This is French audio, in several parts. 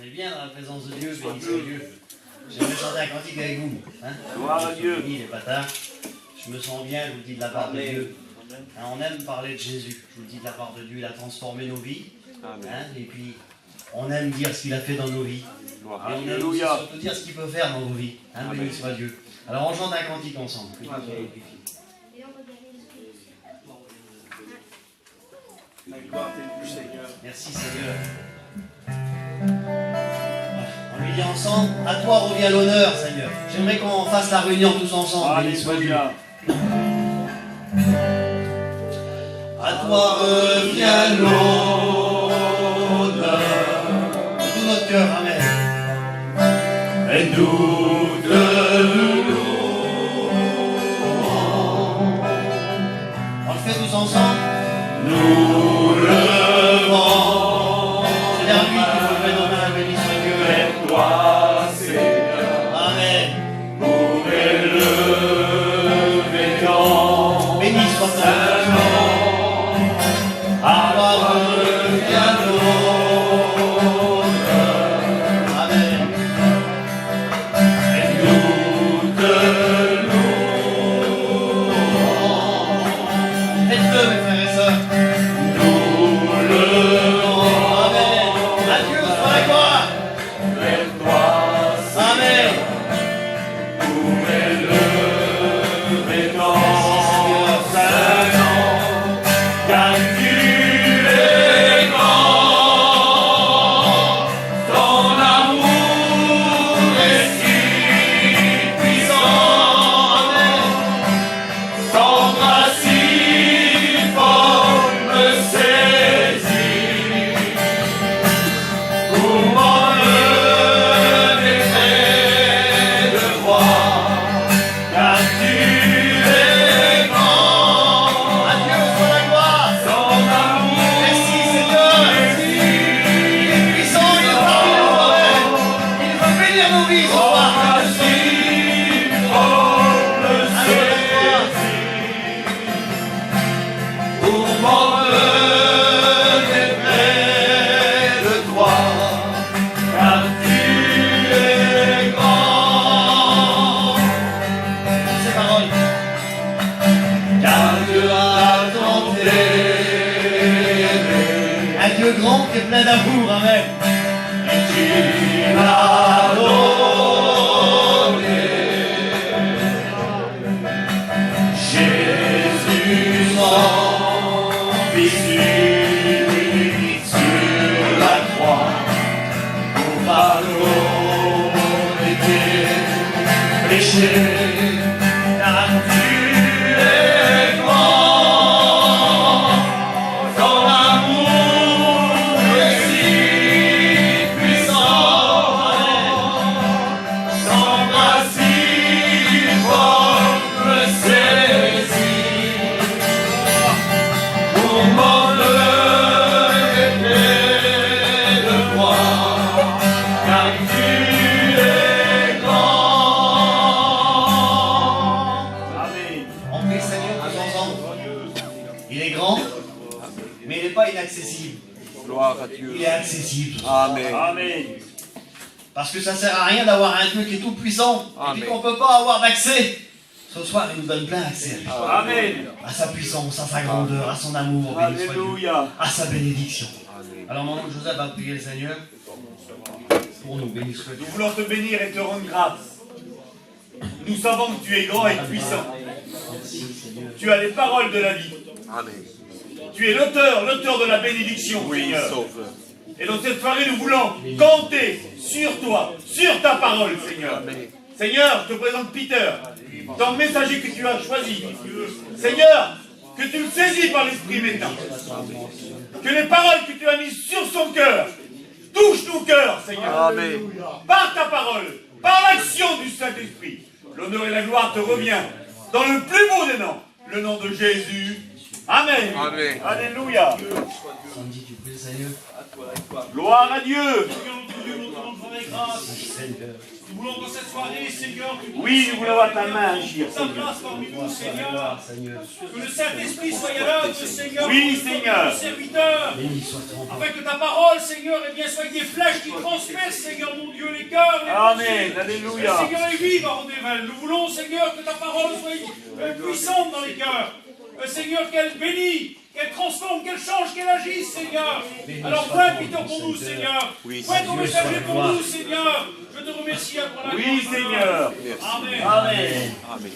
est bien dans la présence de Dieu, béni soit Dieu. J'aimerais chanter un cantique avec vous. Hein, gloire à Dieu. Il est pas tard. Je me sens bien, je vous le dis de la part de Dieu. Hein, on aime parler de Jésus. Je vous le dis de la part de Dieu. Il a transformé nos vies. Hein, et puis, on aime dire ce qu'il a fait dans nos vies. Et on aime aussi surtout dire ce qu'il peut faire dans nos vies. Hein, béni soit Dieu. Alors, on chante un cantique ensemble. La gloire t'est due, Seigneur. Merci Seigneur. On lui dit ensemble, à toi revient l'honneur, Seigneur. J'aimerais qu'on fasse la réunion tous ensemble. Béni soit Dieu. À toi revient l'honneur. De tout notre cœur, amen. Et nous te louons. On le fait tous ensemble. Nous levons. C'est vers lui qu'il faut lever nos mains, béni soit Dieu. Et toi, Seigneur. Amen. Pour élever ton. Béni soit ton nom. À toi revient l'honneur. Amen. Et nous te louons. Faites-le, mes frères et sœurs. Plein d'amour, amen. Et tu l'as donné. Jésus, son Fils unique sur la croix, pour pardonner tes péchés. Car tu es grand, ton amour. Inaccessible. Gloire à Dieu. Il est accessible. Amen. Amen. Parce que ça ne sert à rien d'avoir un Dieu qui est tout puissant et qu'on ne peut pas avoir d'accès. Ce soir, il nous donne plein accès. Amen. À sa puissance, à sa grandeur, à son amour, Alléluia. à sa bénédiction. Amen. Alors mon oncle Joseph va prier le Seigneur pour nous. Béni soit Dieu. Nous voulons te bénir et te rendre grâce. Nous savons que tu es grand et puissant. Merci, Seigneur. Tu as les paroles de la vie. Amen. Tu es l'auteur de la bénédiction, Oui, Seigneur. Sauveur. Et dans cette soirée, nous voulons compter sur toi, sur ta parole, Seigneur. Amen. Seigneur, je te présente Peter, ton messager que tu as choisi. Seigneur, que tu le saisis par l'Esprit maintenant. Que les paroles que tu as mises sur son cœur touchent nos cœurs, Seigneur. Amen. Par ta parole, par l'action du Saint-Esprit. L'honneur et la gloire te revient dans le plus beau des noms, le nom de Jésus. Amen. Amen. Alléluia. Sandy, tu pries le Seigneur. Gloire à Dieu. vraie grâce. Seigneur. Nous voulons dans cette soirée, Seigneur, que Oui, nous voulons voir ta main agir, ta place parmi nous, Seigneur. Seigneur. Que le Saint-Esprit soit à l'œuvre, Seigneur. Oui, pour Seigneur. nos serviteurs. Béni soit ton nom. Afin que ta parole, Seigneur, eh bien, soit des flèches qui transpercent, Seigneur, mon Dieu, les cœurs. Les Amen. pensées. Alléluia. Seigneur, est vive à Rendez-vous. Nous voulons, Seigneur, que ta parole soit puissante dans les cœurs. Seigneur, qu'elle bénit, qu'elle transforme, qu'elle change, qu'elle agisse, Seigneur. Alors, point Peter pour nous, Seigneur. Point ton messager pour nous, Seigneur. Je te remercie à toi. Oui, Seigneur. Amen. Amen. Amen.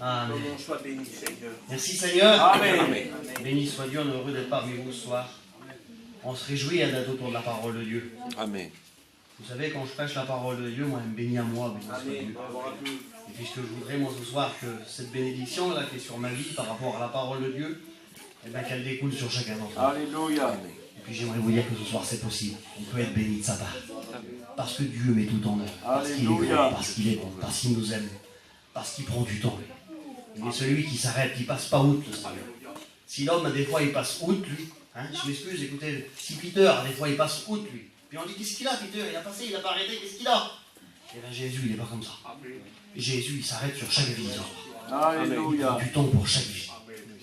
Amen. Sois béni, Seigneur. Merci Seigneur. Amen. Béni soit Dieu, on est heureux d'être parmi vous ce soir. On se réjouit d'être autour de la parole de Dieu. Amen. Vous savez, quand je prêche la parole de Dieu, moi, elle me bénit à moi, béni soit Dieu. Et puis ce que je voudrais, moi, ce soir, que cette bénédiction là qui est sur ma vie par rapport à la parole de Dieu, eh bien, qu'elle découle sur chacun d'entre nous. Alléluia. Et puis j'aimerais vous dire que ce soir, c'est possible. On peut être béni de sa part. Parce que Dieu met tout en œuvre. Parce qu'il est Alléluia. bon, parce qu'il est bon, parce qu'il nous aime, parce qu'il prend du temps. Il est celui qui s'arrête, qui passe pas outre, le Seigneur. Si l'homme, des fois, il passe outre, lui, hein, je m'excuse, écoutez, si Peter, des fois, il passe outre, lui. Puis on dit, qu'est-ce qu'il a, Peter? Il a passé, il n'a pas arrêté, qu'est-ce qu'il a? Eh bien, Jésus, il n'est pas comme ça. Jésus, il s'arrête sur chaque vie. Il prend Alléluia. du temps pour chaque vie.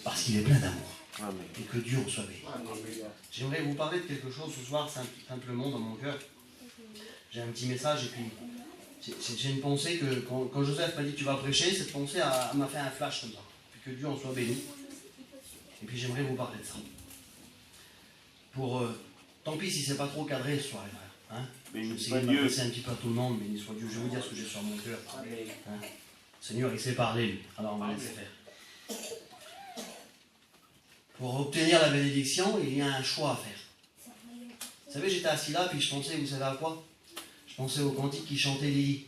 Parce qu'il est plein d'amour. Amen. Et que Dieu en soit béni. J'aimerais vous parler de quelque chose ce soir, simplement dans mon cœur. J'ai un petit message et puis j'ai une pensée que quand Joseph m'a dit tu vas prêcher, cette pensée m'a fait un flash comme ça. Puis que Dieu en soit béni. Et puis j'aimerais vous parler de ça. Tant pis si c'est pas trop cadré ce soir, frère. Hein? Je vais essayer de m'adresser un petit peu à tout le monde, béni soit Dieu. Je vais vous dire ce que j'ai sur mon cœur. Hein? Le Seigneur, il sait parler, lui. Alors on va laisser faire. Pour obtenir la bénédiction, il y a un choix à faire. Vous savez, j'étais assis là, puis je pensais, vous savez à quoi? Je pensais au cantique qui chantait Lily.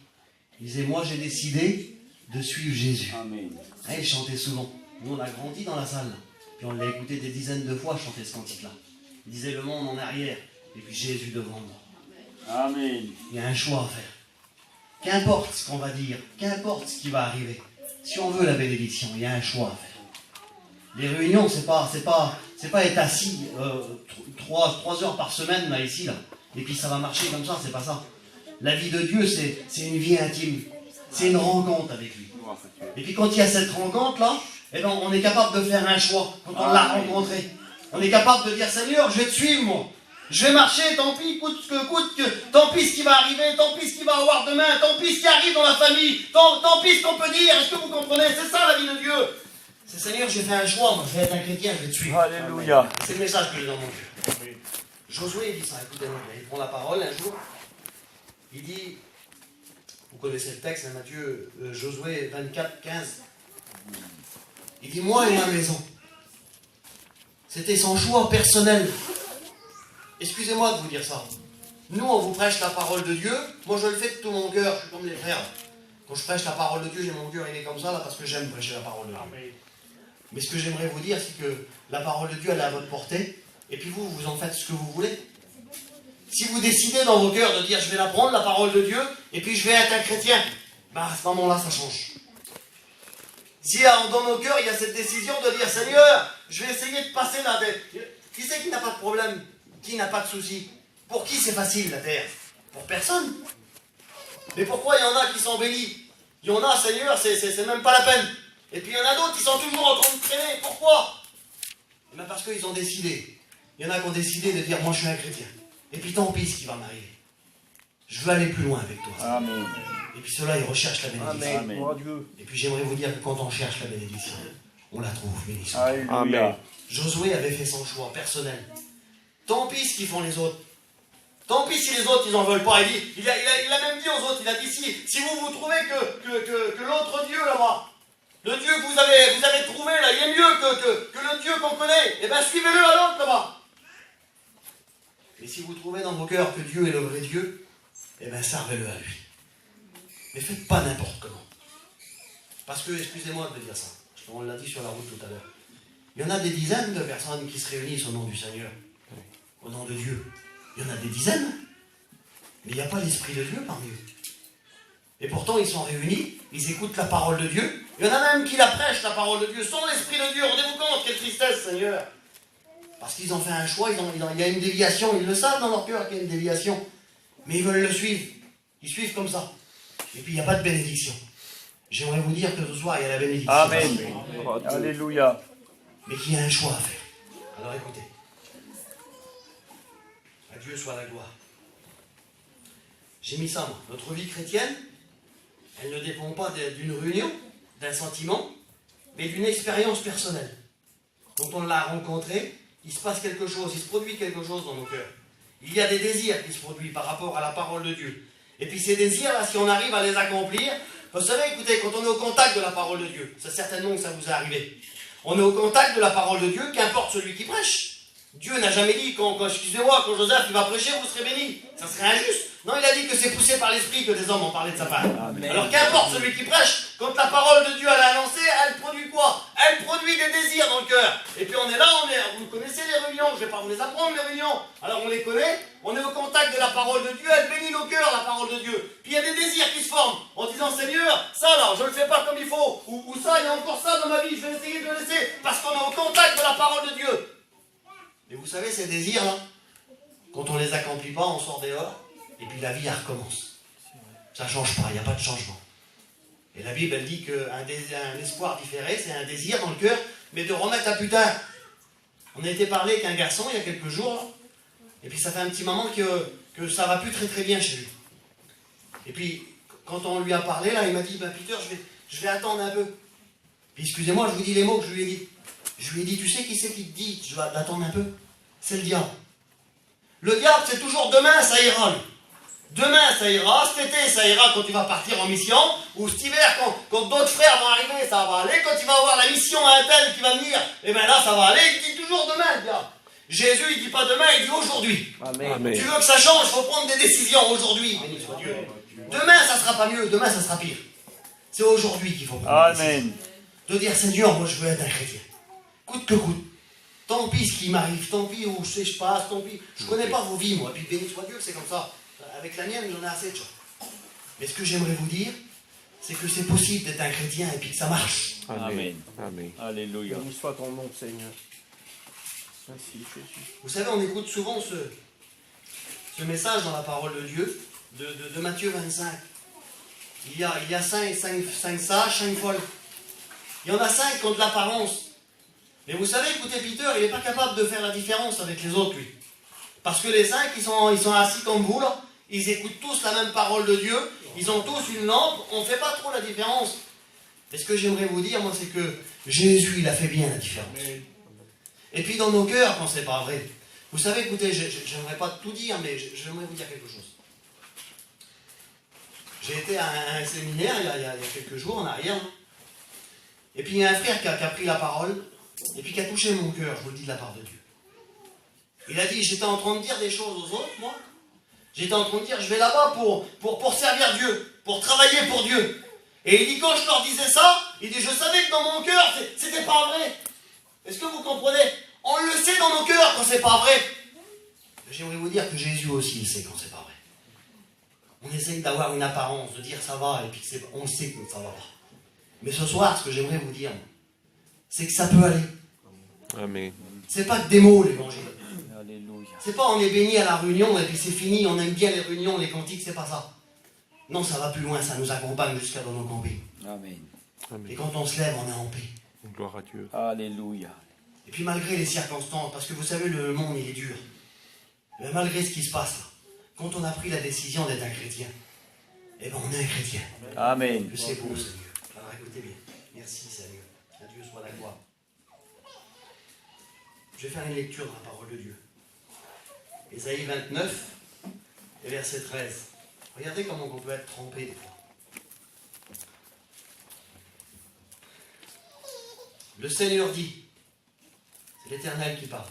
Il disait, moi j'ai décidé de suivre Jésus. Amen. Et il chantait souvent. Nous, on a grandi dans la salle. Puis on l'a écouté des dizaines de fois chanter ce cantique-là. Il disait le monde en arrière, et puis Jésus devant nous. Amen. Il y a un choix à faire. Qu'importe ce qu'on va dire, qu'importe ce qui va arriver. Si on veut la bénédiction, il y a un choix à faire. Les réunions, c'est pas être assis 3 heures par semaine là ici là, et puis ça va marcher comme ça, c'est pas ça. La vie de Dieu, c'est une vie intime, c'est une rencontre avec lui. Et puis quand il y a cette rencontre là, eh ben, on est capable de faire un choix quand on l'a rencontré. On est capable de dire Seigneur, je vais te suivre moi. Je vais marcher, tant pis, coûte ce que coûte, tant pis ce qui va arriver, tant pis ce qu'il va avoir demain, tant pis ce qui arrive dans la famille, tant pis ce qu'on peut dire, est-ce que vous comprenez? C'est ça la vie de Dieu. C'est Seigneur, j'ai fait un choix, moi je vais être un chrétien, je vais te suivre. Alléluia. C'est le message que j'ai dans mon cœur. Josué dit ça, écoutez-moi, il prend la parole un jour, il dit, vous connaissez le texte, hein, Matthieu, Josué 24, 15, il dit, moi et ma maison, c'était son choix personnel. Excusez-moi de vous dire ça. Nous, on vous prêche la parole de Dieu, moi je le fais de tout mon cœur, je suis comme les frères. Quand je prêche la parole de Dieu, j'ai mon cœur, il est comme ça, là, parce que j'aime prêcher la parole de Dieu. Mais ce que j'aimerais vous dire, c'est que la parole de Dieu, elle est à votre portée, et puis vous, vous en faites ce que vous voulez. Si vous décidez dans vos cœurs de dire, je vais la prendre, la parole de Dieu, et puis je vais être un chrétien, ben à ce moment-là, ça change. Si dans nos cœurs, il y a cette décision de dire, Seigneur, je vais essayer de passer la terre. Qui c'est qui n'a pas de problème? Qui n'a pas de souci? Pour qui c'est facile, la terre? Pour personne. Mais pourquoi il y en a qui sont bénis? Il y en a, Seigneur, c'est même pas la peine. Et puis il y en a d'autres qui sont toujours en train de traîner. Pourquoi? Ben parce qu'ils ont décidé. Il y en a qui ont décidé de dire, moi je suis un chrétien. Et puis tant pis ce qui va m'arriver. Je veux aller plus loin avec toi. Amen. Et puis ceux-là, ils recherchent la bénédiction. Amen. Et puis j'aimerais vous dire que quand on cherche la bénédiction, on la trouve, bénédiction. Alléluia. Josué avait fait son choix personnel. Tant pis ce qu'ils font les autres. Tant pis si les autres, ils n'en veulent pas. Il a même dit aux autres, il a dit, si vous trouvez que l'autre Dieu là-bas, le Dieu que vous avez trouvé là, il est mieux que le Dieu qu'on connaît, eh bien suivez-le à l'autre là-bas. Et si vous trouvez dans vos cœurs que Dieu est le vrai Dieu, eh bien servez-le à lui. Mais faites pas n'importe comment. Parce que, excusez-moi de dire ça, on l'a dit sur la route tout à l'heure, il y en a des dizaines de personnes qui se réunissent au nom du Seigneur, au nom de Dieu. Il y en a des dizaines, mais il n'y a pas l'Esprit de Dieu parmi eux. Et pourtant, ils sont réunis, ils écoutent la parole de Dieu. Il y en a même qui la prêchent, la parole de Dieu, sans l'Esprit de Dieu. Rendez-vous compte, quelle tristesse, Seigneur. Parce qu'ils ont fait un choix, il y a une déviation, ils le savent dans leur cœur qu'il y a une déviation. Mais ils veulent le suivre. Ils suivent comme ça. Et puis il n'y a pas de bénédiction. J'aimerais vous dire que ce soir, il y a la bénédiction. Amen. Alléluia. Mais qu'il y a un choix à faire. Alors écoutez. À Dieu soit la gloire. J'ai mis ça, moi. Notre vie chrétienne, elle ne dépend pas d'une réunion, d'un sentiment, mais d'une expérience personnelle. Quand on l'a rencontré, il se passe quelque chose, il se produit quelque chose dans nos cœurs. Il y a des désirs qui se produisent par rapport à la parole de Dieu. Et puis ces désirs-là, si on arrive à les accomplir, vous savez, écoutez, quand on est au contact de la parole de Dieu, c'est certainement que ça vous est arrivé. On est au contact de la parole de Dieu, qu'importe celui qui prêche. Dieu n'a jamais dit, excusez-moi, quand Joseph il va prêcher, vous serez bénis. Ça serait injuste. Non, il a dit que c'est poussé par l'esprit que des hommes ont parlé de sa part. Amen. Alors qu'importe celui qui prêche, quand la parole de Dieu elle est annoncée, elle produit quoi? Elle produit des désirs dans le cœur. Et puis on est là, vous connaissez les réunions, je ne vais pas vous les apprendre les réunions. Alors on les connaît, on est au contact de la parole de Dieu, elle bénit nos cœurs, la parole de Dieu. Puis il y a des désirs qui se forment en disant Seigneur, ça là, je ne le fais pas comme il faut. Ou ça, il y a encore ça dans ma vie, je vais essayer de le laisser. Parce qu'on est au contact de la parole de Dieu. Et vous savez, ces désirs-là, quand on ne les accomplit pas, on sort dehors, et puis la vie, elle recommence. Ça ne change pas, il n'y a pas de changement. Et la Bible, elle dit qu'un espoir différé, c'est un désir dans le cœur, mais de remettre à plus tard. On a été parlé avec un garçon il y a quelques jours, là, et puis ça fait un petit moment que ça ne va plus très très bien chez lui. Et puis, quand on lui a parlé, là, il m'a dit, Peter, je vais attendre un peu. Puis excusez-moi, je vous dis les mots que je lui ai dit. Je lui ai dit, tu sais qui c'est qui te dit je vais attendre un peu? C'est le diable. Le diable, c'est toujours demain, ça ira. Lui. Demain, ça ira. Cet été, ça ira quand tu vas partir en mission. Ou cet hiver, quand d'autres frères vont arriver, ça va aller. Quand il va avoir la mission à un tel qui va venir, et bien là, ça va aller. Il dit toujours demain, le diable. Jésus, il ne dit pas demain, il dit aujourd'hui. Amen. Tu veux que ça change, il faut prendre des décisions aujourd'hui. Béni soit Dieu. Demain, ça ne sera pas mieux. Demain, ça sera pire. C'est aujourd'hui qu'il faut prendre des décisions. De dire, Seigneur, moi, je veux être un chrétien. Coûte que coûte. Tant pis ce qui m'arrive, tant pis où je passe, tant pis. Je ne connais pas vos vies, moi. Et puis béni soit Dieu, c'est comme ça. Avec la mienne, j'en ai assez de choses. Mais ce que j'aimerais vous dire, c'est que c'est possible d'être un chrétien et puis que ça marche. Amen. Amen. Alléluia. Béni soit ton nom, Seigneur. Merci, Jésus. Vous savez, on écoute souvent ce message dans la parole de Dieu, de Matthieu 25. Il y a 5 sages, 5 folles. Il y en a 5 qui ont de l'apparence. Mais vous savez, écoutez, Peter, il n'est pas capable de faire la différence avec les autres, lui. Parce que les 5, ils sont assis comme vous, là. Ils écoutent tous la même parole de Dieu. Ils ont tous une lampe. On ne fait pas trop la différence. Et ce que j'aimerais vous dire, moi, c'est que Jésus, il a fait bien la différence. Et puis dans nos cœurs, quand c'est pas vrai. Vous savez, écoutez, j'aimerais pas tout dire, mais j'aimerais vous dire quelque chose. J'ai été à un séminaire il y a quelques jours en arrière. Et puis il y a un frère qui a pris la parole. Et puis qui a touché mon cœur, je vous le dis de la part de Dieu. Il a dit, j'étais en train de dire des choses aux autres, moi. J'étais en train de dire, je vais là-bas pour servir Dieu, pour travailler pour Dieu. Et il dit, quand je leur disais ça, il dit, je savais que dans mon cœur, c'était pas vrai. Est-ce que vous comprenez? On le sait dans nos cœurs quand c'est pas vrai. J'aimerais vous dire que Jésus aussi, il sait quand c'est pas vrai. On essaye d'avoir une apparence, de dire ça va, et puis on sait que ça va pas. Mais ce soir, ce que j'aimerais vous dire, c'est que ça peut aller. Amen. C'est pas que des mots, l'évangile. Alléluia. C'est pas on est béni à la réunion et puis c'est fini, on aime bien les réunions, les cantiques, c'est pas ça. Non, ça va plus loin, ça nous accompagne jusqu'à dans nos campings. Amen. Et quand on se lève, on est en paix. Gloire à Dieu. Alléluia. Et puis malgré les circonstances, parce que vous savez, le monde, il est dur. Mais malgré ce qui se passe là, quand on a pris la décision d'être un chrétien, eh bien on est un chrétien. Amen. Que c'est beau, Seigneur. Alors écoutez bien. Merci, Seigneur. À Dieu soit la gloire. Je vais faire une lecture de la parole de Dieu. Ésaïe 29 et verset 13. Regardez comment on peut être trompé des fois. Le Seigneur dit, c'est l'Éternel qui parle,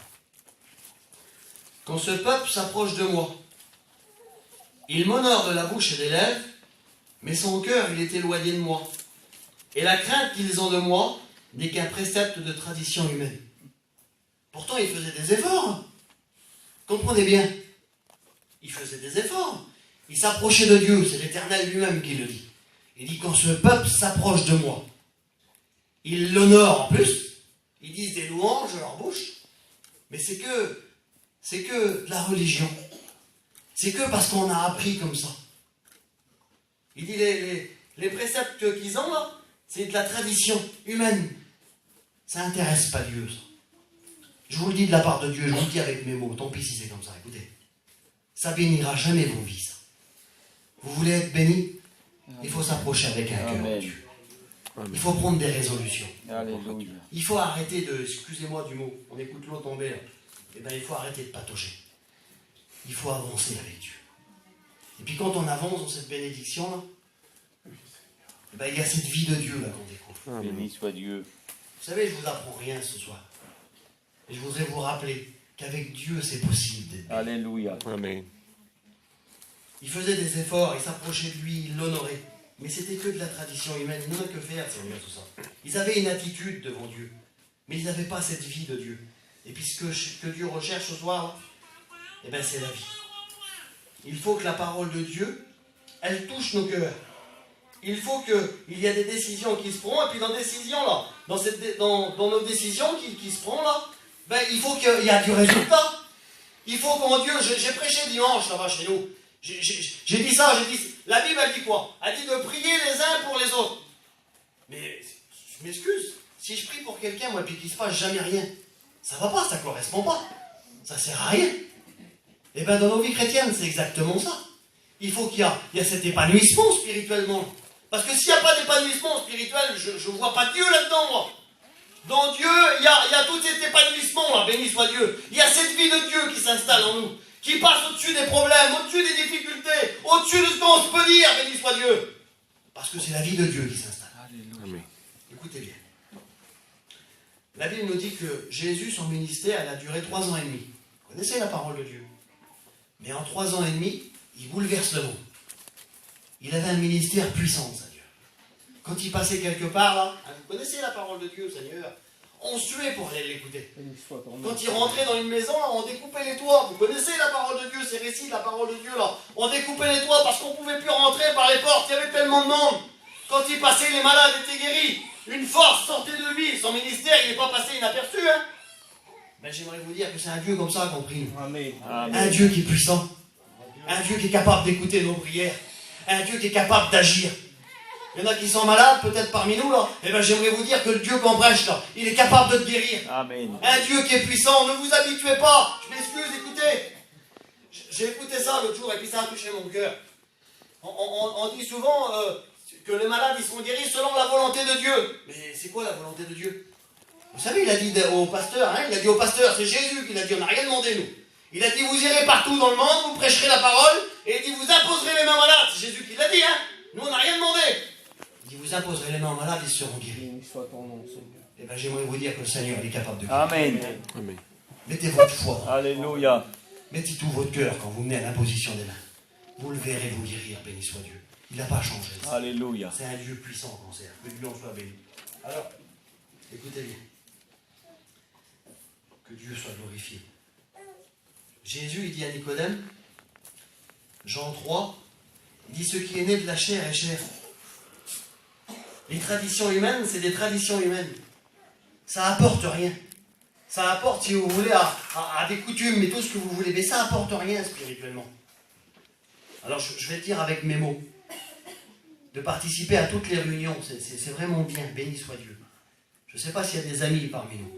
quand ce peuple s'approche de moi, il m'honore de la bouche et des lèvres, mais son cœur, il est éloigné de moi. Et la crainte qu'ils ont de moi n'est qu'un précepte de tradition humaine. Pourtant, il faisait des efforts. Comprenez bien. Il faisait des efforts. Il s'approchait de Dieu. C'est l'Éternel lui-même qui le dit. Il dit, quand ce peuple s'approche de moi, il l'honore en plus. Ils disent des louanges de leur bouche. Mais c'est que de la religion. C'est que parce qu'on a appris comme ça. Il dit les préceptes qu'ils ont là, c'est de la tradition humaine. Ça n'intéresse pas Dieu, ça. Je vous le dis de la part de Dieu, je vous le dis avec mes mots, tant pis si c'est comme ça, écoutez. Ça bénira jamais vos vies, ça. Vous voulez être béni? Il faut s'approcher avec un cœur de Dieu. Il faut prendre des résolutions. Alléluia. Il faut arrêter de, excusez-moi du mot, on écoute l'eau tomber là. Eh bien, il faut arrêter de patauger. Il faut avancer avec Dieu. Et puis quand on avance dans cette bénédiction-là, eh bien, il y a cette vie de Dieu là qu'on découvre. Béni soit Dieu. Vous savez, je ne vous apprends rien ce soir. Et je voudrais vous rappeler qu'avec Dieu, c'est possible d'être béni. Alléluia. Amen. Il faisait des efforts, il s'approchait de lui, il l'honorait. Mais c'était que de la tradition humaine. Ils n'avaient que faire, Seigneur, tout ça. Ils avaient une attitude devant Dieu. Mais ils n'avaient pas cette vie de Dieu. Et puis ce que Dieu recherche ce soir, là, eh bien, c'est la vie. Il faut que la parole de Dieu, elle touche nos cœurs. Il faut qu'il y ait des décisions qui se prennent. Et puis dans nos décisions qui se prennent là, ben, il faut qu'il y ait du résultat. Il faut qu'en Dieu, j'ai prêché dimanche là-bas chez nous. J'ai dit ça, la Bible elle dit quoi? Elle dit de prier les uns pour les autres. Mais je m'excuse, si je prie pour quelqu'un, moi, puis qu'il ne se passe jamais rien, ça va pas, ça ne correspond pas. Ça sert à rien. Et bien dans nos vies chrétiennes, c'est exactement ça. Il faut qu'il y ait cet épanouissement spirituellement. Parce que s'il n'y a pas d'épanouissement spirituel, je ne vois pas Dieu là-dedans, moi. Dans Dieu, il y a tout cet épanouissement, là, béni soit Dieu. Il y a cette vie de Dieu qui s'installe en nous, qui passe au-dessus des problèmes, au-dessus des difficultés, au-dessus de ce qu'on se peut dire, béni soit Dieu. Parce que c'est la vie de Dieu qui s'installe. Alléluia. Écoutez bien. La Bible nous dit que Jésus, son ministère, elle a duré 3 ans et demi. Vous connaissez la parole de Dieu. Mais en 3 ans et demi, il bouleverse le monde. Il avait un ministère puissant, Seigneur. Quand il passait quelque part, là, vous connaissez la parole de Dieu, Seigneur. On se tuait pour aller l'écouter. Quand il rentrait dans une maison, là, on découpait les toits. Vous connaissez la parole de Dieu, ces récits de la parole de Dieu, là. On découpait les toits parce qu'on ne pouvait plus rentrer par les portes. Il y avait tellement de monde. Quand il passait, les malades étaient guéris. Une force sortait de lui. Son ministère, il n'est pas passé inaperçu, hein. Mais j'aimerais vous dire que c'est un Dieu comme ça qu'on prie. Amen. Un Dieu qui est puissant. Un Dieu qui est capable d'écouter nos prières. Un Dieu qui est capable d'agir. Il y en a qui sont malades, peut-être parmi nous, là. Eh bien, j'aimerais vous dire que le Dieu qu'on prêche, là, il est capable de te guérir. Amen. Un Dieu qui est puissant. Ne vous habituez pas. Je m'excuse, écoutez. J'ai écouté ça l'autre jour et puis ça a touché mon cœur. On dit souvent que les malades, ils sont guéris selon la volonté de Dieu. Mais c'est quoi la volonté de Dieu? Vous savez, il a dit au pasteur, hein, c'est Jésus qui l'a dit, on n'a rien demandé, nous. Il a dit, vous irez partout dans le monde, vous prêcherez la parole, et il dit, vous imposerez les mains malades. C'est Jésus qui l'a dit, hein. Nous, on n'a rien demandé. Il dit, vous imposerez les mains malades, ils seront guéris. Eh bien, j'aimerais vous dire que le Seigneur, il est capable de guérir. Amen. Amen. Mettez votre foi. Alléluia. Mettez tout votre cœur quand vous venez à l'imposition des mains. Vous le verrez vous guérir, béni soit Dieu. Il n'a pas changé. Alléluia. C'est un Dieu puissant qu'on sert. Que Dieu en soit béni. Alors, écoutez bien. Que Dieu soit glorifié. Jésus, il dit à Nicodème, Jean 3, il dit, ce qui est né de la chair est chair. Les traditions humaines, c'est des traditions humaines. Ça apporte rien. Ça apporte, si vous voulez, à des coutumes et tout ce que vous voulez, mais ça apporte rien spirituellement. Alors, je vais le dire avec mes mots. De participer à toutes les réunions, c'est vraiment bien, béni soit Dieu. Je ne sais pas s'il y a des amis parmi nous.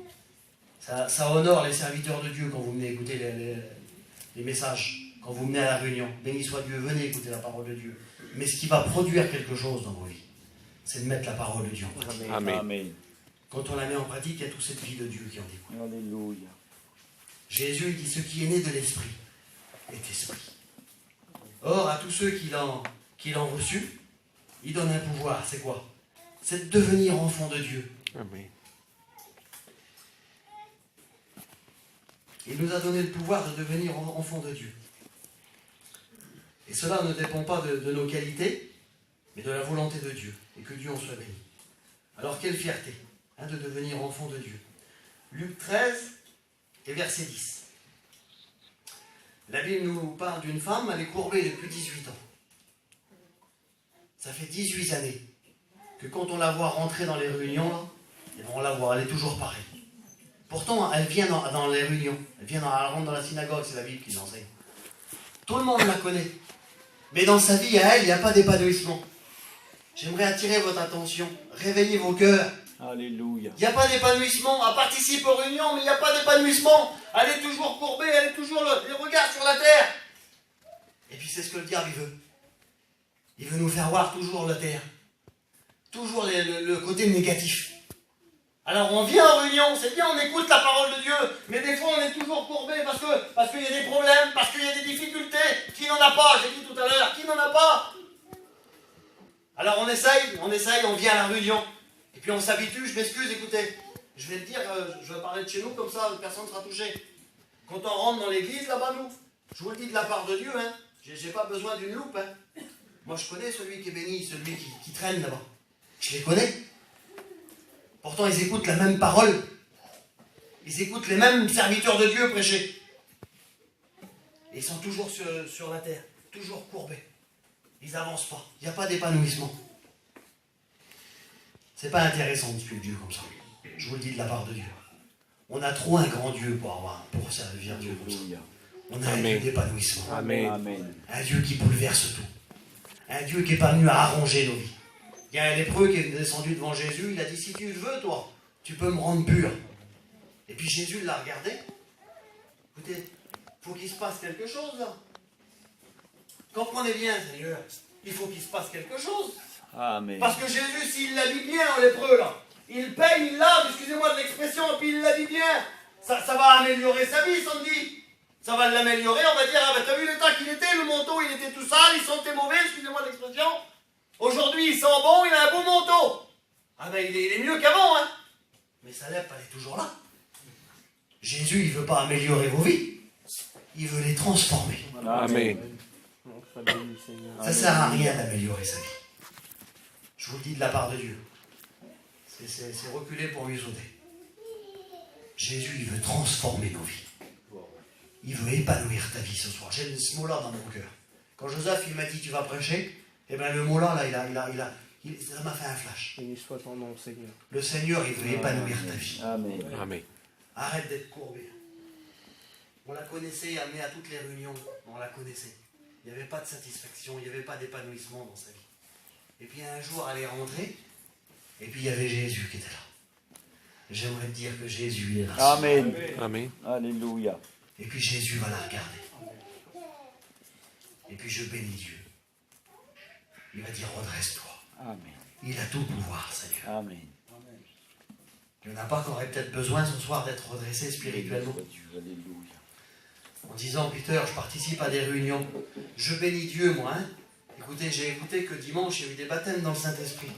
Ça honore les serviteurs de Dieu quand vous venez écouter les messages, quand vous venez à la réunion. Béni soit Dieu, venez écouter la parole de Dieu. Mais ce qui va produire quelque chose dans vos vies, c'est de mettre la parole de Dieu en pratique. Amen. Amen. Quand on la met en pratique, il y a toute cette vie de Dieu qui en découle. Alléluia. Jésus il dit, ce qui est né de l'Esprit est Esprit. Or, à tous ceux qui l'ont reçu, il donne un pouvoir. C'est quoi? C'est de devenir enfant de Dieu. Amen. Il nous a donné le pouvoir de devenir enfant de Dieu. Et cela ne dépend pas de nos qualités, mais de la volonté de Dieu. Et que Dieu en soit béni. Alors quelle fierté de devenir enfant de Dieu. Luc 13 et verset 10. La Bible nous parle d'une femme, elle est courbée depuis 18 ans. Ça fait 18 années que quand on la voit rentrer dans les réunions, là, et on la voit, elle est toujours pareille. Pourtant, elle vient dans les réunions, elle rentre dans la synagogue, c'est la Bible qui l'enseigne. Tout le monde la connaît. Mais dans sa vie, à elle, il n'y a pas d'épanouissement. J'aimerais attirer votre attention. Réveillez vos cœurs. Alléluia. Il n'y a pas d'épanouissement. Elle participe aux réunions, mais il n'y a pas d'épanouissement. Elle est toujours courbée, elle est toujours les regards sur la terre. Et puis c'est ce que le diable il veut. Il veut nous faire voir toujours la terre. Toujours le côté négatif. Alors on vient en réunion, c'est bien, on écoute la parole de Dieu, mais des fois on est toujours courbé parce qu'il y a des problèmes, parce qu'il y a des difficultés. Qui n'en a pas? J'ai dit tout à l'heure, qui n'en a pas? Alors on essaye, on vient à la réunion. Et puis on s'habitue, je m'excuse, écoutez. Je vais le dire, je vais parler de chez nous, comme ça personne ne sera touché. Quand on rentre dans l'église, là-bas, nous, je vous le dis de la part de Dieu, hein, j'ai pas besoin d'une loupe. Hein. Moi je connais celui qui est béni, celui qui traîne là-bas. Je les connais. Pourtant, ils écoutent la même parole. Ils écoutent les mêmes serviteurs de Dieu prêcher. Et ils sont toujours sur la terre, toujours courbés. Ils n'avancent pas. Il n'y a pas d'épanouissement. C'est pas intéressant de suivre Dieu comme ça. Je vous le dis de la part de Dieu. On a trop un grand Dieu pour servir Dieu comme ça. On a un Dieu d'épanouissement. Amen. Un Dieu qui bouleverse tout. Un Dieu qui n'est pas venu à arranger nos vies. Il y a un lépreux qui est descendu devant Jésus, il a dit, si tu le veux, toi, tu peux me rendre pur. Et puis Jésus l'a regardé. Écoutez, il faut qu'il se passe quelque chose, là. Comprenez bien, Seigneur, il faut qu'il se passe quelque chose. Amen. Parce que Jésus, s'il l'habille bien, en lépreux, là, il paye, il lave, excusez-moi de l'expression, et puis il l'habille bien. Ça va améliorer sa vie, Sandy. Ça va l'améliorer, on va dire, ah ben t'as vu l'état qu'il était, le manteau, il était tout sale, il sentait mauvais, excusez-moi de l'expression. Aujourd'hui, il sent bon, il a un beau manteau. Ah ben, il est mieux qu'avant, hein. Mais sa lèpre, elle est toujours là. Jésus, il ne veut pas améliorer vos vies. Il veut les transformer. Amen. Ça ne sert à rien d'améliorer sa vie. Je vous le dis de la part de Dieu. C'est reculer pour mieux sauter. Jésus, il veut transformer nos vies. Il veut épanouir ta vie ce soir. J'ai ce mot-là dans mon cœur. Quand Joseph, il m'a dit, tu vas prêcher, eh bien, le mot-là, ça m'a fait un flash. Béni soit ton nom, Seigneur. Le Seigneur, il veut épanouir ta vie. Amen. Arrête d'être courbé. On la connaissait, amenée à toutes les réunions. On la connaissait. Il n'y avait pas de satisfaction, il n'y avait pas d'épanouissement dans sa vie. Et puis un jour, elle est rentrée, et puis il y avait Jésus qui était là. J'aimerais te dire que Jésus, il est là. Amen. Amen. Alléluia. Et puis Jésus va la regarder. Et puis je bénis Dieu. Il va dire, redresse-toi. Amen. Il a tout pouvoir, Seigneur. Amen. Il n'y en a pas qui auraient peut-être besoin ce soir d'être redressés spirituellement. Alléluia. En disant, Peter, je participe à des réunions. Je bénis Dieu, moi. Hein. Écoutez, j'ai écouté que dimanche, il y a eu des baptêmes dans le Saint-Esprit.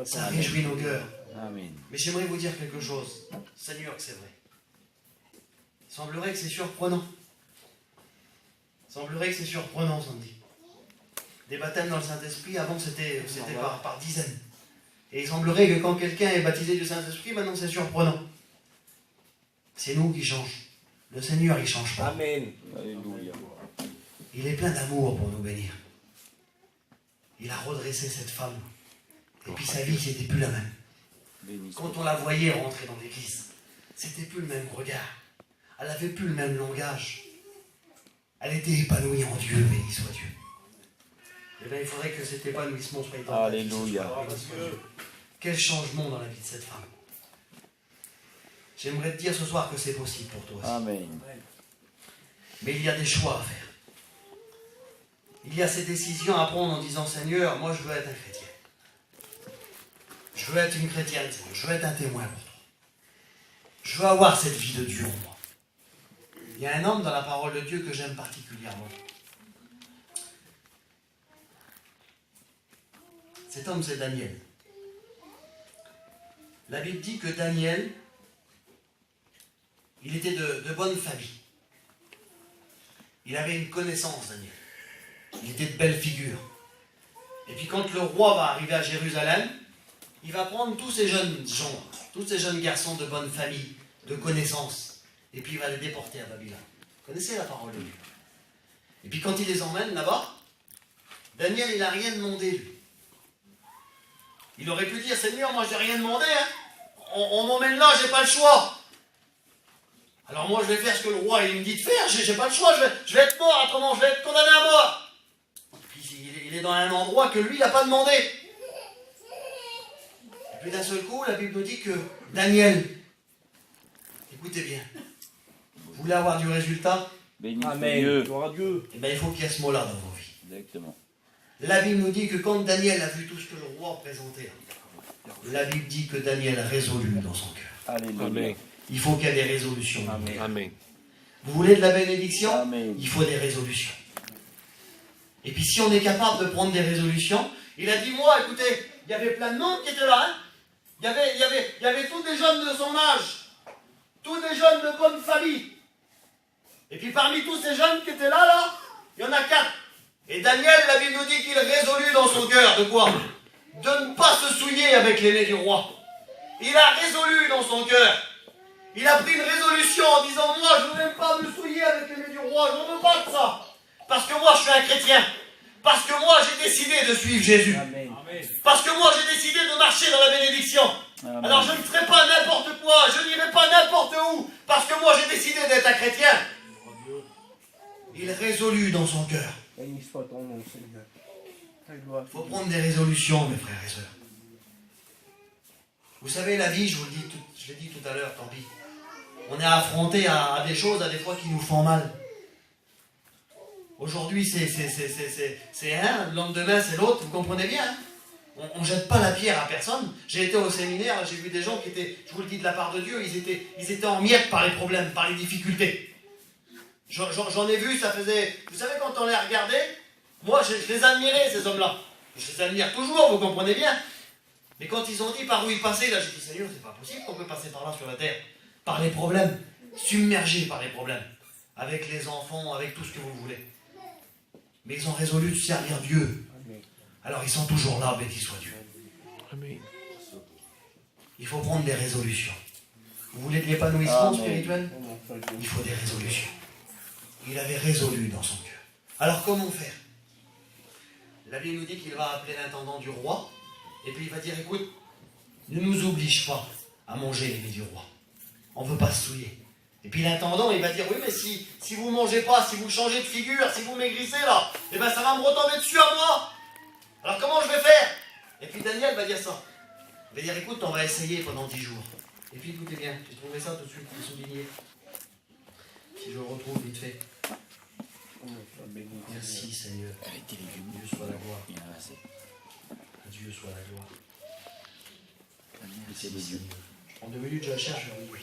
Ça réjouit nos cœurs. Amen. Mais j'aimerais vous dire quelque chose. Seigneur, que c'est vrai. Il semblerait que c'est surprenant. Il semblerait que c'est surprenant, Sandy. Des baptêmes dans le Saint-Esprit, avant c'était par dizaines. Et il semblerait que quand quelqu'un est baptisé du Saint-Esprit, maintenant c'est surprenant. C'est nous qui changeons. Le Seigneur, il ne change pas. Amen. Alléluia. Il est plein d'amour pour nous bénir. Il a redressé cette femme. Et puis sa vie, c'était plus la même. Quand on la voyait rentrer dans l'église, c'était plus le même regard. Elle n'avait plus le même langage. Elle était épanouie en Dieu, béni soit Dieu. Eh bien, il faudrait que cet épanouissement soit établi. Alléluia. Quel changement dans la vie de cette femme. J'aimerais te dire ce soir que c'est possible pour toi aussi. Amen. Mais il y a des choix à faire. Il y a ces décisions à prendre en disant, Seigneur, moi je veux être un chrétien. Je veux être une chrétienne, Seigneur. Je veux être un témoin pour toi. Je veux avoir cette vie de Dieu en moi. Il y a un homme dans la parole de Dieu que j'aime particulièrement. Cet homme, c'est Daniel. La Bible dit que Daniel, il était de bonne famille. Il avait une connaissance, Daniel. Il était de belle figure. Et puis quand le roi va arriver à Jérusalem, il va prendre tous ces jeunes gens, tous ces jeunes garçons de bonne famille, de connaissance, et puis il va les déporter à Babylone. Vous connaissez la parole de Dieu. Et puis quand il les emmène là-bas, Daniel, il n'a rien demandé, lui. Il aurait pu dire, Seigneur, moi je n'ai rien demandé, hein. On m'emmène là, j'ai pas le choix. Alors moi je vais faire ce que le roi il me dit de faire, j'ai pas le choix, je vais être mort, autrement je vais être condamné à mort. Puis il est dans un endroit que lui il n'a pas demandé. Puis d'un seul coup, la Bible nous dit que Daniel, écoutez bien, vous voulez avoir du résultat? Amen. Gloire à Dieu. Eh bien, il faut qu'il y ait ce mot-là dans vos vies. Exactement. La Bible nous dit que quand Daniel a vu tout ce que le roi présentait, la Bible dit que Daniel résolut dans son cœur. Alléluia. Amen. Il faut qu'il y ait des résolutions. Amen. Amen. Vous voulez de la bénédiction? Amen. Il faut des résolutions. Et puis si on est capable de prendre des résolutions, il a dit, moi, écoutez, il y avait plein de monde qui était là. Hein, il y avait tous des jeunes de son âge, tous des jeunes de bonne famille. Et puis parmi tous ces jeunes qui étaient là, il y en a 4. Et Daniel, la Bible nous dit qu'il résolut dans son cœur de quoi? De ne pas se souiller avec l'aîné du roi. Il a résolu dans son cœur. Il a pris une résolution en disant, moi je ne veux même pas me souiller avec l'aîné du roi, je ne veux pas de ça. Parce que moi je suis un chrétien. Parce que moi j'ai décidé de suivre Jésus. Amen. Parce que moi j'ai décidé de marcher dans la bénédiction. Amen. Alors je ne ferai pas n'importe quoi, je n'irai pas n'importe où. Parce que moi j'ai décidé d'être un chrétien. Il résolut dans son cœur. Béni soit ton nom, Seigneur. Ta gloire. Il faut prendre des résolutions, mes frères et sœurs. Vous savez, la vie, je l'ai dit tout à l'heure, tant pis. On est affronté à des choses, à des fois, qui nous font mal. Aujourd'hui, c'est un, le lendemain, c'est l'autre, vous comprenez bien. Hein, on ne jette pas la pierre à personne. J'ai été au séminaire, j'ai vu des gens qui étaient, je vous le dis de la part de Dieu, ils étaient en miettes par les problèmes, par les difficultés. J'en ai vu, ça faisait... Vous savez, quand on les regardait, moi, je les admirais, ces hommes-là. Je les admire toujours, vous comprenez bien. Mais quand ils ont dit par où ils passaient, là, j'ai dit, Seigneur, c'est pas possible qu'on peut passer par là sur la terre. Par les problèmes, submergés par les problèmes. Avec les enfants, avec tout ce que vous voulez. Mais ils ont résolu de servir Dieu. Alors ils sont toujours là, béni soit Dieu. Amen. Il faut prendre des résolutions. Vous voulez de l'épanouissement Amen. spirituel? Ton nom soit Dieu. Il faut des résolutions. Il avait résolu dans son cœur. Alors comment faire? La Bible nous dit qu'il va appeler l'intendant du roi, et puis il va dire, écoute, ne nous oblige pas à manger les mets du roi. On ne veut pas se souiller. Et puis l'intendant, il va dire, oui, mais si vous ne mangez pas, si vous changez de figure, si vous maigrissez là, eh bien ça va me retomber dessus à moi. Alors comment je vais faire? Et puis Daniel va dire ça. Il va dire, écoute, on va essayer pendant 10 jours. Et puis écoutez bien, j'ai trouvé ça tout de suite souligné. Si je le retrouve vite fait. Ton nom soit béni. Merci Seigneur. Avec des légumes. Dieu soit la gloire. Il y en a assez. À Dieu soit la gloire. C'est de Dieu. Seigneur. En 2 minutes, je la cherche. Oui.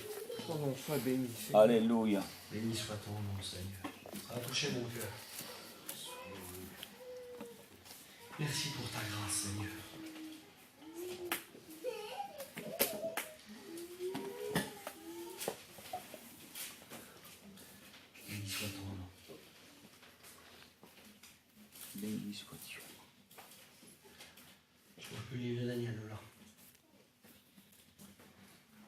Ton nom soit béni, Seigneur. Alléluia. Béni soit ton nom, Seigneur. Ça a touché mon cœur. Merci pour ta grâce, Seigneur. Béni soit ton nom. Béni soit Dieu. Je vois plus le livre de Daniel là.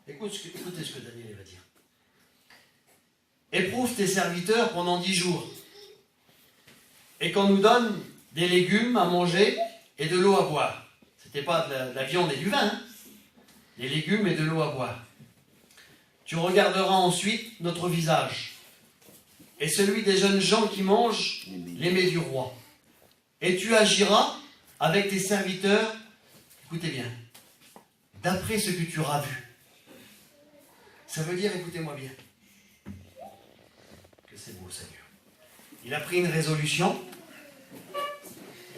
Écoutez ce que Daniel va dire. Éprouve tes serviteurs pendant 10 jours. Et qu'on nous donne des légumes à manger et de l'eau à boire. C'était pas de la viande et du vin, hein. Des légumes et de l'eau à boire. Tu regarderas ensuite notre visage et celui des jeunes gens qui mangent les mets du roi. Et tu agiras avec tes serviteurs, écoutez bien, d'après ce que tu auras vu. Ça veut dire, écoutez-moi bien, que c'est beau, Seigneur. Il a pris une résolution,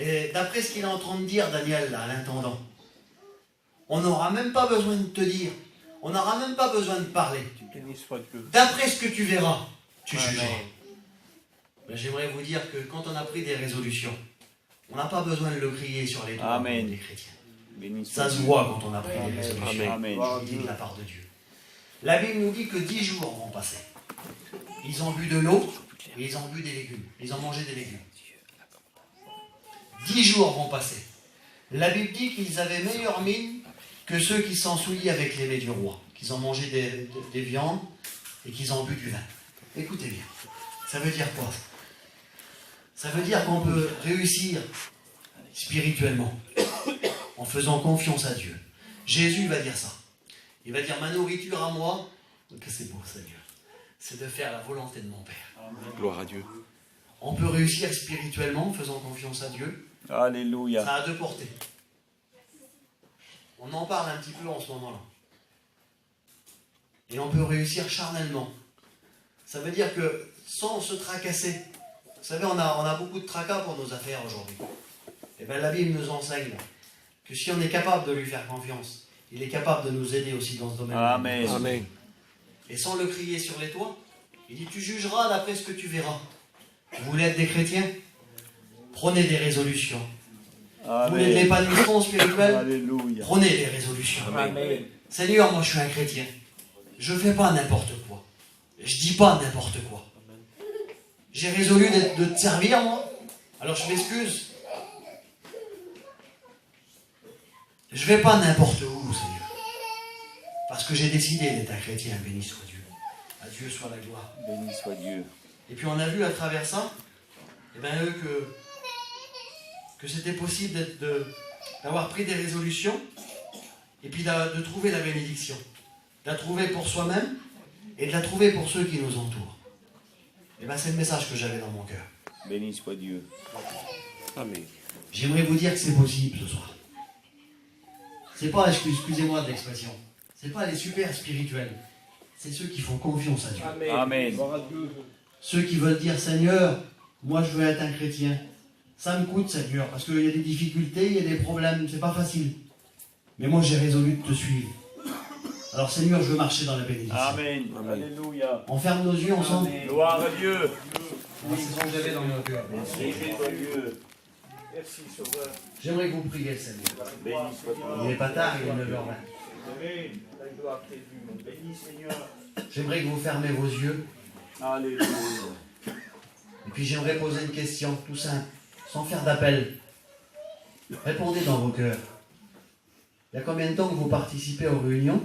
et d'après ce qu'il est en train de dire, Daniel, là, à l'intendant, on n'aura même pas besoin de te dire, on n'aura même pas besoin de parler. Béni soit Dieu. D'après ce que tu verras, tu Amen. jugeras. Ben, j'aimerais vous dire que quand on a pris des résolutions, on n'a pas besoin de le crier sur les doigts Amen. des chrétiens. Béni soit Ça se Dieu. voit quand on a pris des Amen. résolutions. Amen. Je vous dis de la part de Dieu. La Bible nous dit que 10 jours vont passer. Ils ont bu de l'eau et ils ont bu des légumes. Ils ont mangé des légumes. 10 jours vont passer. La Bible dit qu'ils avaient meilleure mine que ceux qui s'en souillaient avec les mets du roi. Qu'ils ont mangé des viandes et qu'ils ont bu du vin. Écoutez bien. Ça veut dire quoi? Ça veut dire qu'on peut réussir spirituellement en faisant confiance à Dieu. Jésus va dire ça. Il va dire, ma nourriture à moi, que c'est beau, Seigneur, c'est de faire la volonté de mon Père. Gloire à Dieu. On peut réussir spirituellement en faisant confiance à Dieu. Alléluia. Ça a deux portées. On en parle un petit peu en ce moment-là. Et on peut réussir charnellement. Ça veut dire que sans se tracasser, vous savez, on a beaucoup de tracas pour nos affaires aujourd'hui. Et bien la Bible nous enseigne que si on est capable de lui faire confiance, il est capable de nous aider aussi dans ce domaine. Amen. Amen. Et sans le crier sur les toits, il dit, tu jugeras d'après ce que tu verras. Vous voulez être des chrétiens? Prenez des résolutions. Vous voulez de l'épanouissement spirituel? Alléluia. Prenez des résolutions. Amen. Seigneur, moi je suis un chrétien. Je ne fais pas n'importe quoi. Je dis pas n'importe quoi. J'ai résolu de te servir, moi. Alors je m'excuse. Je vais pas n'importe où, Seigneur. Parce que j'ai décidé d'être un chrétien, béni soit Dieu. À Dieu soit la gloire. Béni soit Dieu. Et puis on a vu à travers ça, eh bien, que c'était possible d'avoir pris des résolutions et puis de trouver la bénédiction. De la trouver pour soi-même et de la trouver pour ceux qui nous entourent. Et bien c'est le message que j'avais dans mon cœur. Béni soit Dieu. Amen. J'aimerais vous dire que c'est possible ce soir. C'est pas, excusez-moi de l'expression, c'est pas les super spirituels. C'est ceux qui font confiance à Dieu. Amen. Ceux qui veulent dire, Seigneur, moi je veux être un chrétien. Ça me coûte, Seigneur, parce qu'il y a des difficultés, il y a des problèmes, c'est pas facile. Mais moi j'ai résolu de te suivre. Alors Seigneur, je veux marcher dans la bénédiction. Amen. Amen. Alléluia. On ferme nos yeux ensemble. Gloire à Dieu. C'est ce que j'avais dans mon cœur. Béni soit Dieu. Merci, Sauveur. J'aimerais que vous priez le Seigneur. Béni soit Dieu. Il n'est pas tard, il est 9h20. Amen. La gloire t'est due, mon béni, Seigneur. J'aimerais que vous fermez vos yeux. Alléluia. Et puis j'aimerais poser une question, tout simple, sans faire d'appel. Répondez dans vos cœurs. Il y a combien de temps que vous participez aux réunions?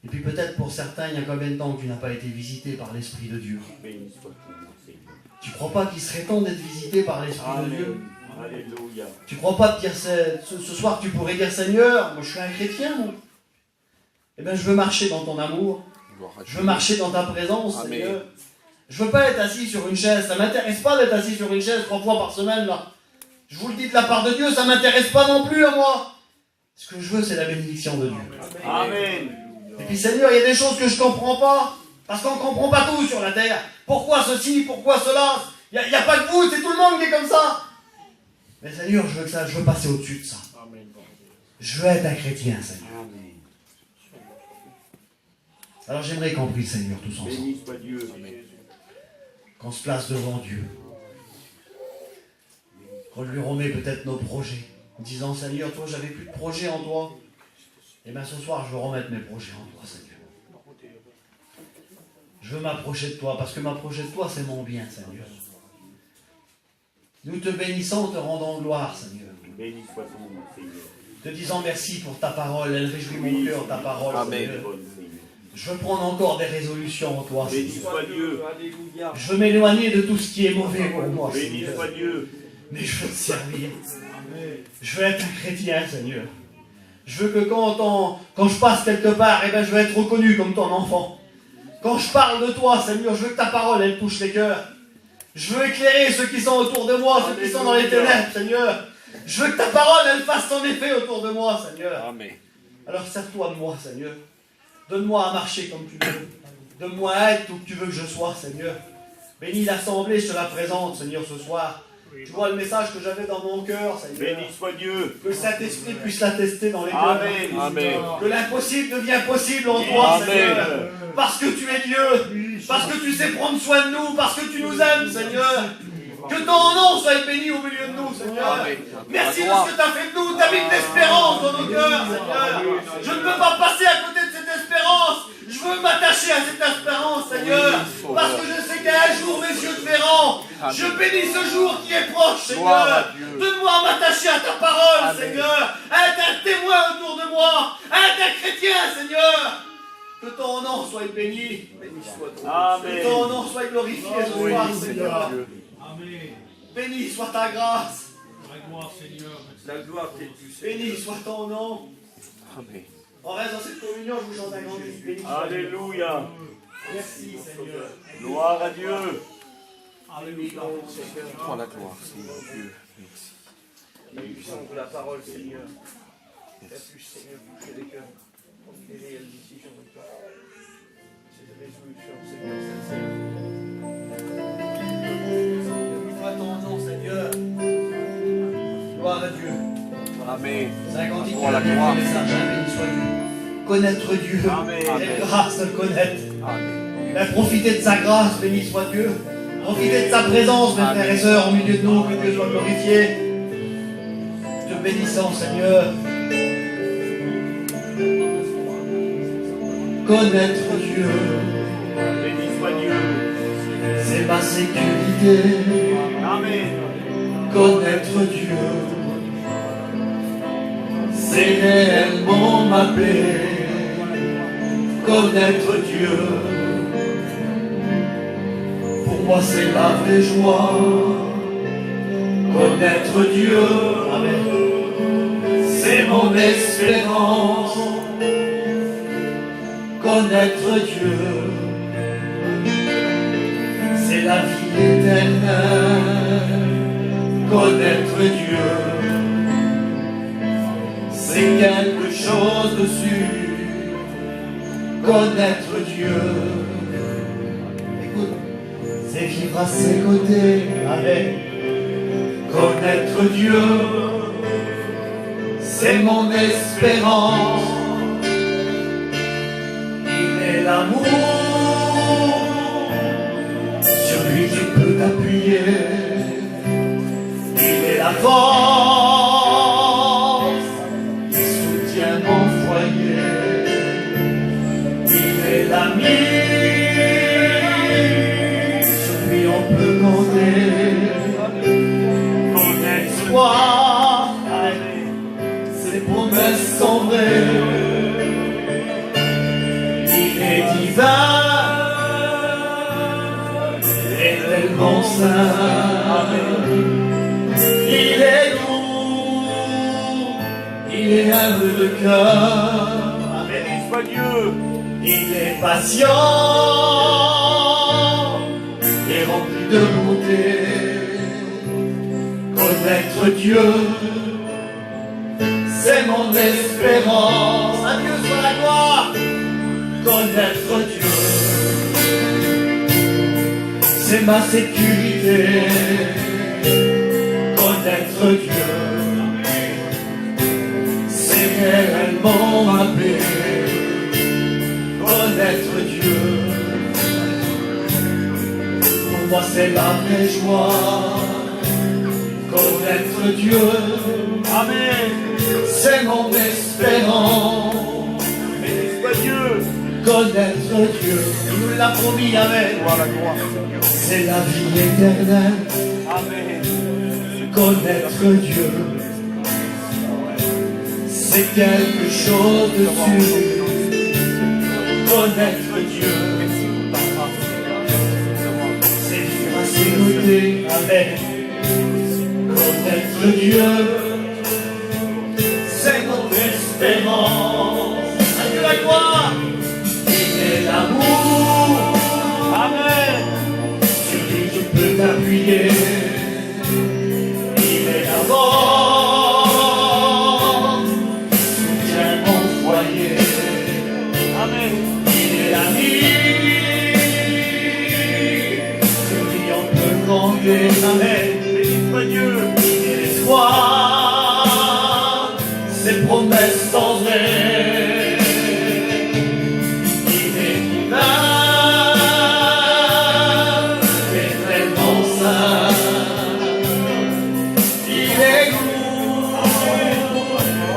Et puis peut-être pour certains, il y a combien de temps que tu n'as pas été visité par l'Esprit de Dieu? Béni soit Dieu. Tu ne crois pas qu'il serait temps d'être visité par l'Esprit de Dieu? Amen. Alléluia. Tu ne crois pas de dire ce soir tu pourrais dire Seigneur, moi je suis un chrétien, moi. Eh bien je veux marcher dans ton amour. Gloire à Je Dieu. veux marcher dans ta présence, Amen. Seigneur. Je veux pas être assis sur une chaise. Ça m'intéresse pas d'être assis sur une chaise 3 fois par semaine, là. Je vous le dis de la part de Dieu, ça m'intéresse pas non plus à moi. Ce que je veux, c'est la bénédiction de Dieu. Amen. Et puis Seigneur, il y a des choses que je comprends pas. Parce qu'on comprend pas tout sur la terre. Pourquoi ceci, pourquoi cela? Il n'y a pas que vous, c'est tout le monde qui est comme ça. Mais Seigneur, je veux passer au-dessus de ça. Je veux être un chrétien, Seigneur. Amen. Alors j'aimerais qu'on prie le Seigneur tous ensemble. Béni soit Dieu. Qu'on se place devant Dieu. Qu'on lui remet peut-être nos projets. En disant, Seigneur, toi, j'avais plus de projets en toi. Et bien ce soir, je veux remettre mes projets en toi, Seigneur. Je veux m'approcher de toi, parce que m'approcher de toi, c'est mon bien, Seigneur. Nous te bénissons, te rendons gloire, Seigneur. Béni soit ton nom, Seigneur. Te disant merci pour ta parole, elle réjouit mon cœur, ta parole, Amen. Seigneur. Je veux prendre encore des résolutions en toi, Béni Seigneur. soit Dieu. Alléluia. Je veux m'éloigner de tout ce qui est mauvais pour moi, Béni Seigneur. soit Dieu. Mais je veux te servir. Je veux être un chrétien, Seigneur. Je veux que quand je passe quelque part, je veux être reconnu comme ton enfant. Quand je parle de toi, Seigneur, je veux que ta parole, elle touche les cœurs. Je veux éclairer ceux qui sont autour de moi, ceux qui sont dans les ténèbres, Seigneur. Je veux que ta parole, elle fasse son effet autour de moi, Seigneur. Amen. Alors sers-toi de moi, Seigneur. Donne-moi à marcher comme tu veux. Donne-moi à être où tu veux que je sois, Seigneur. Bénis l'assemblée, je te la présente, Seigneur, ce soir. Tu vois le message que j'avais dans mon cœur, Seigneur. Béni soit Dieu. Que le Saint-Esprit puisse l'attester dans les cœurs. Amen. Amen. Que l'impossible devient possible en toi, Amen. Seigneur. Parce que tu es Dieu. Parce que tu sais prendre soin de nous. Parce que tu nous aimes, Seigneur. Que ton nom soit béni au milieu de nous, Seigneur. Amen. Merci de ce que tu as fait de nous. Tu as mis de l'espérance dans nos cœurs, Seigneur. Je ne peux pas passer à côté de cette espérance. Je veux m'attacher à cette espérance, Seigneur. Parce que je sais qu'un jour mes yeux te verront. Je bénis ce jour qui est proche, Gloire Seigneur. à Dieu. Donne-moi à m'attacher à ta parole, Amen. Seigneur. À être un témoin autour de moi. À être un chrétien, Seigneur. Que ton nom soit béni. Que Amen. ton nom soit glorifié ce Oui, soir, Seigneur Seigneur. Dieu. Amen. Béni soit ta grâce. La gloire, Seigneur. La gloire t'est due, Seigneur. Béni soit ton nom. Amen. On reste dans cette communion, je vous chante un grand béni. Béni soit Dieu. Alléluia. Merci, Seigneur. Gloire à Dieu. Alléluia. Prends la gloire, Seigneur Dieu. Merci. La puissance de la parole, Seigneur. puisse, Seigneur, toucher les cœurs. Comme des réelles décisions de toi. Cette résolution, Seigneur, sincère. Toi ton nom, Seigneur. Gloire à Dieu. Amen. C'est un cantique Pour la gloire. béni soit Dieu. Connaître Dieu. Amen. Quelle grâce de le connaître. Amen. Mais profitez de sa grâce, béni soit Dieu. Profitez de sa présence, mes frères et sœurs, au milieu de nous, que Dieu soit glorifié. Te bénissant, Seigneur. Connaître Dieu, Béni soit Dieu. c'est ma sécurité. Amen. Connaître Dieu, c'est réellement ma paix. Connaître Dieu, pour moi c'est la vraie joie. Connaître Dieu, amen, c'est mon espérance. Connaître Dieu, c'est la vie éternelle. Connaître Dieu, c'est quelque chose de sûr. Connaître Dieu, écoute, c'est vivre à ses côtés. Amen. Connaître Dieu, c'est mon espérance. Il est l'amour, sur lui tu peux t'appuyer. Il est la force qui soutient mon foyer. Il est l'ami, sur lui on peut compter. Connaître-toi, ses promesses sont vraies. Il est divin, éternellement saint. Il est doux, il est humble de cœur. Béni soit Dieu. Il est patient et rempli de bonté. Connaître Dieu, c'est mon espérance. À Dieu soit la gloire. Connaître Dieu, c'est ma sécurité. Connaître Dieu, c'est réellement ma paix. Connaître Dieu, pour moi c'est la vraie joie. Connaître Dieu, Amen. c'est mon espérance. Béni soit Dieu. Connaître Dieu, il nous l'a promis, amen. Gloire à la gloire. C'est la vie éternelle. Amen. Connaître Dieu, c'est quelque chose de sûr. Connaître Dieu, c'est vivre à ses côtés, amen. Connaître Dieu, c'est mon espérance. À Dieu la gloire. Il est l'amour, Amen. sur lui tu peux t'appuyer. Il est la force, soutient mon foyer. Amen. Il est l'ami, sur lui on peut compter. Amen. Béni soit Dieu. Il est l'espoir, ses promesses sont vraies. Il est divin, éternellement saint. Il est doux,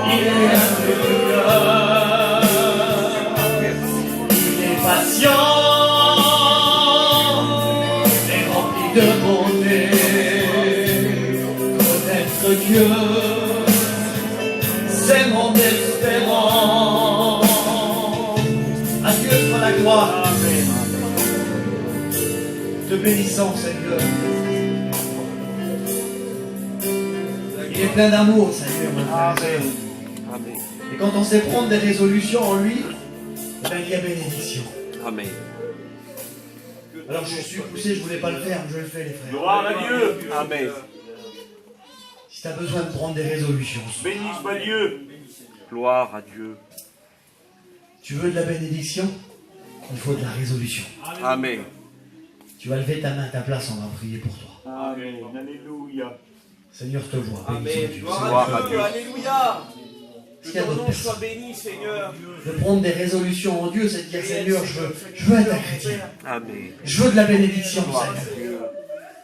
il est humble de cœur. Il est patient et rempli de bonté. Connaître Dieu, c'est mon espérance. À Dieu soit la gloire. Amen. Te bénissons, Seigneur. Il est plein d'amour, Seigneur. Mon frère et sœur. Amen. Et quand on sait prendre des résolutions en lui, ben, il y a bénédiction. Amen. Alors je suis poussé, je ne voulais pas le faire, mais je le fais, les frères. Gloire à Dieu. Amen. Si tu as besoin de prendre des résolutions, Béni soit Dieu. Gloire à Dieu. Tu veux de la bénédiction? Il faut de la résolution. Amen. Tu vas lever ta main à ta place, on va prier pour toi. Amen. Alléluia. Seigneur, te voit. Béni sois Amen. Dieu. Gloire à Dieu. Alléluia. Est-ce Que qu'il y a ton d'autres nom personnes? soit béni, Seigneur. De prendre des résolutions en Dieu, c'est de dire Seigneur, je veux être un chrétien. Amen. Je veux de la bénédiction, Seigneur.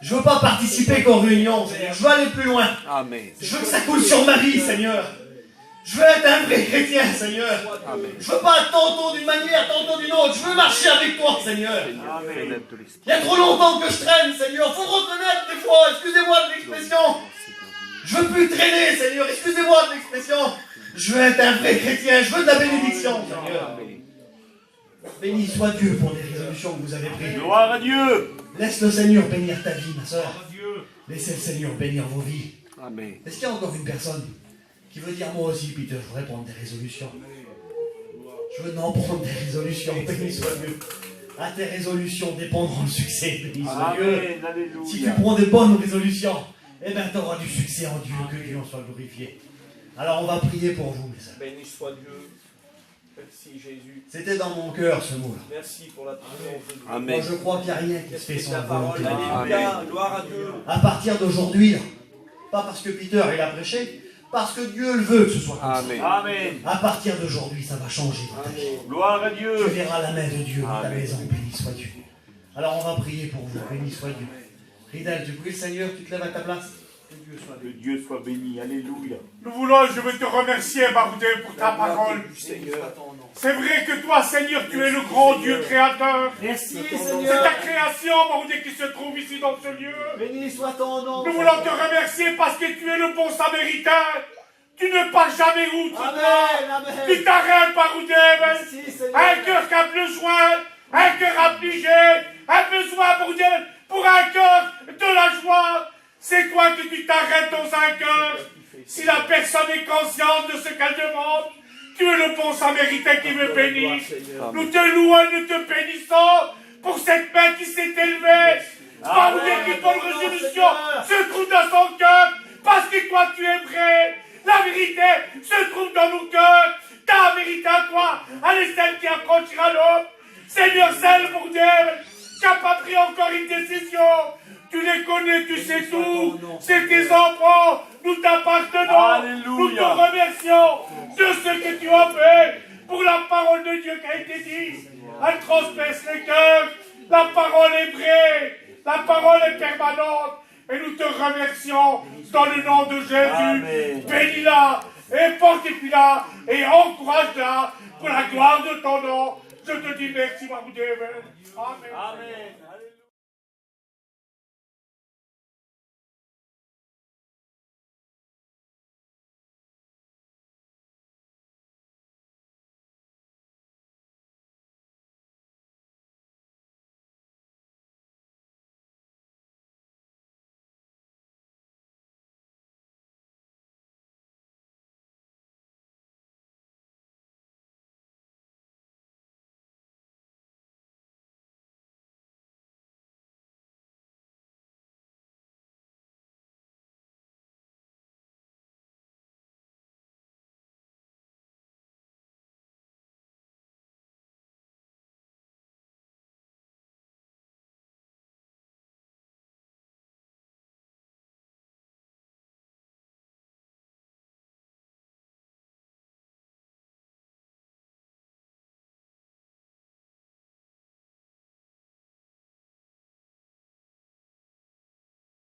Je veux pas participer qu'aux réunions, Seigneur. Je veux aller plus loin. Amen. Je veux que ça coule sur ma vie, Seigneur. Je veux être un vrai chrétien, Seigneur. Amen. Je veux pas tantôt d'une manière, tantôt d'une autre. Je veux marcher avec toi, Seigneur. Amen. Il y a trop longtemps que je traîne, Seigneur. Faut reconnaître des fois, excusez-moi de l'expression. Je veux plus traîner, Seigneur. Excusez-moi de l'expression. Je veux être un vrai chrétien. Je veux de la bénédiction, Seigneur. Béni soit Dieu pour les résolutions que vous avez prises. Gloire à Dieu. Laisse le Seigneur bénir ta vie, ma soeur. Laissez le Seigneur bénir vos vies. Amen. Est-ce qu'il y a encore une personne qui veut dire moi aussi, Peter, je voudrais prendre des résolutions? Je veux non prendre des résolutions. Béni soit Dieu. À tes résolutions dépendront le succès. Béni soit Dieu. Amen. Si tu Alléluia. prends des bonnes résolutions, eh bien tu auras du succès en Dieu, que Dieu en soit glorifié. Alors on va prier pour vous, mes sœurs. Béni soit Dieu. Merci Jésus. C'était dans mon cœur ce mot-là. Merci pour la présence de Dieu. Moi Amen. je crois qu'il n'y a rien qui se fait Merci sans ta la parole. volonté de Dieu. Alléluia. Gloire à Dieu. À partir d'aujourd'hui, là, pas parce que Peter il a prêché, parce que Dieu le veut que ce soit comme ça. Amen. Amen. À partir d'aujourd'hui, ça va changer dans ta vie. Amen. Gloire à Dieu. Tu verras la main de Dieu dans ta Amen. maison. Béni soit Dieu. Alors on va prier pour vous. Béni soit Dieu. Ridal, tu pries le Seigneur, tu te lèves à ta place. Que Dieu soit béni. Alléluia. Nous voulons, je veux te remercier, Baroudé, pour ta parole. Seigneur. C'est vrai que toi, Seigneur, tu es le grand Dieu créateur. Merci C'est Seigneur. ta création, Baroudé, qui se trouve ici dans ce lieu. Béni soit ton nom. Nous voulons te remercier parce que tu es le bon samaritain. Tu ne pars jamais outre toi. Amen, Tu amen. t'arrêtes, Baroudé. Merci Seigneur. Un cœur qui a besoin, un cœur affligé, un besoin, Baroudé, pour un cœur de la joie. C'est toi que tu t'arrêtes dans un cœur. Si la personne est consciente de ce qu'elle demande, tu es le bon samaritain qui me bénit. Nous te louons et nous te bénissons pour cette main qui s'est élevée. Baroudé, qui ton résolution se trouve dans son cœur parce que toi tu es vrai. La vérité se trouve dans nos cœurs. Ta vérité à toi, elle est celle qui affranchira l'homme. Seigneur, celle pour Dieu, qui n'a pas pris encore une décision. Tu les connais, tu sais tout. C'est tes enfants, nous t'appartenons. Alléluia. Nous te remercions de ce que tu as fait pour la parole de Dieu qui a été dite. Elle transperce les cœurs. La parole est vraie. La parole est permanente. Et nous te remercions dans le nom de Jésus. Amen. Bénis-la et fortifie-la et encourage-la pour la gloire de ton nom. Je te dis merci, Mamoudé. Amen. Amen.